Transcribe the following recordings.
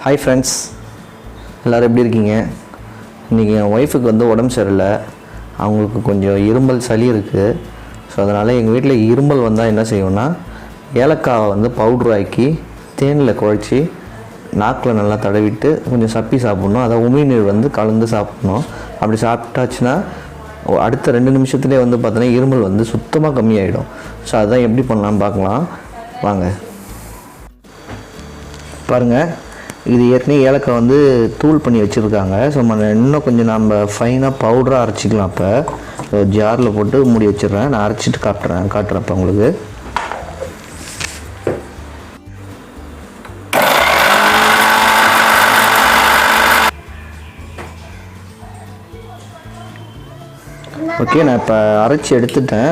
Hi friends, எல்லோரும் எப்படி இருக்கீங்க? இன்றைக்கி என் ஒய்ஃபுக்கு வந்து உடம்பு சரியில்லை. அவங்களுக்கு கொஞ்சம் இருமல் சளி இருக்குது. ஸோ அதனால் எங்கள் வீட்டில் இருமல் வந்தால் என்ன செய்வோம்னா, ஏலக்காவை வந்து பவுட்ரு ஆக்கி தேனில் குழச்சி நாக்கில் நல்லா தடவிட்டு கொஞ்சம் சப்பி சாப்பிட்ணும். அதை உமிழ்நீர் வந்து கலந்து சாப்பிட்ணும். அப்படி சாப்பிட்டாச்சுன்னா அடுத்த 2 நிமிஷத்துலேயே வந்து பார்த்தோன்னா இருமல் வந்து சுத்தமாக கம்மியாயிடும். ஸோ அதுதான் எப்படி பண்ணலான்னு பார்க்கலாம் வாங்க. பாருங்கள், இது ஏற்கனவே ஏலக்காய் வந்து தூள் பண்ணி வச்சுருக்காங்க. ஸோ இன்னும் கொஞ்சம் நம்ம ஃபைனாக பவுடராக அரைச்சிக்கலாம். இப்போ ஜாரில் போட்டு மூடி வச்சிடுறேன். நான் அரைச்சிட்டு காட்டுறேன் இப்போ உங்களுக்கு. ஓகே, நான் இப்போ அரைச்சி எடுத்துட்டேன்.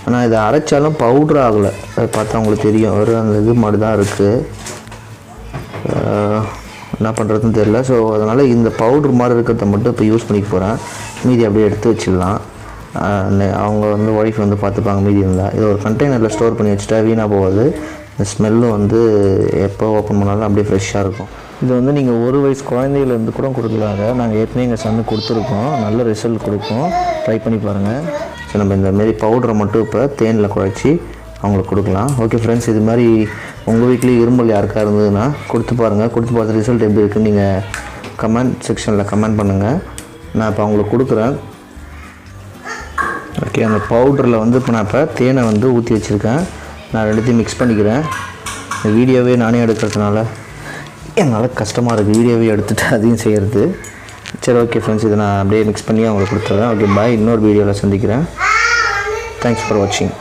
ஆனால் இதை அரைச்சாலும் பவுட்ரு ஆகலை. அதை பார்த்தா உங்களுக்கு தெரியும், வெறும் அந்த இது மாதிரி தான் இருக்குது. என்ன பண்ணுறதுன்னு தெரியல. ஸோ அதனால் இந்த பவுட்ரு மாதிரி இருக்கிறத மட்டும் இப்போ யூஸ் பண்ணிக்க போகிறேன். மீதி அப்படியே எடுத்து வச்சிடலாம். அவங்க வந்து ஒய்ஃப் வந்து பார்த்துப்பாங்க மீதி இருந்தால். இதை ஒரு கண்டெய்னரில் ஸ்டோர் பண்ணி வச்சுட்டா வீணாக போகாது. இந்த ஸ்மெல்லும் வந்து எப்போ ஓப்பன் பண்ணாலும் அப்படியே ஃப்ரெஷ்ஷாக இருக்கும். இது வந்து நீங்கள் 1 வயசு குழந்தையிலேருந்து கூட கொடுக்கலாங்க. நாங்கள் ஏற்கனவே எங்கள் சன்னு கொடுத்துருக்கோம். நல்ல ரிசல்ட் கொடுக்கும். ட்ரை பண்ணி பாருங்கள். ஸோ நம்ம இந்தமாரி பவுடரை மட்டும் இப்போ தேனில் குழச்சி அவங்களுக்கு கொடுக்கலாம். ஓகே ஃப்ரெண்ட்ஸ், இது மாதிரி உங்கள் வீட்லேயும் இருமல் யாருக்கா இருந்ததுன்னா கொடுத்து பாருங்கள். கொடுத்து பார்த்து ரிசல்ட் எப்படி இருக்குன்னு நீங்கள் கமெண்ட் செக்ஷனில் கமெண்ட் பண்ணுங்கள். நான் இப்போ அவங்களுக்கு கொடுக்குறேன். ஓகே, அந்த பவுடரில் வந்து இப்போ நான் தேனை வந்து ஊற்றி வச்சுருக்கேன். நான் ரெண்டுத்தையும் மிக்ஸ் பண்ணிக்கிறேன். இந்த வீடியோவே நானே எடுக்கிறதுனால என்னால் கஷ்டமாக இருக்குது. வீடியோவே எடுத்துகிட்டு அதையும் செய்கிறது. சரி, ஓகே ஃப்ரெண்ட்ஸ், இதை நான் அப்படியே மிக்ஸ் பண்ணி அவங்களுக்கு கொடுத்துட்றேன். Okay bye. இன்னொரு வீடியோவில் சந்திக்கிறேன். தேங்க்ஸ் ஃபார் வாட்சிங்.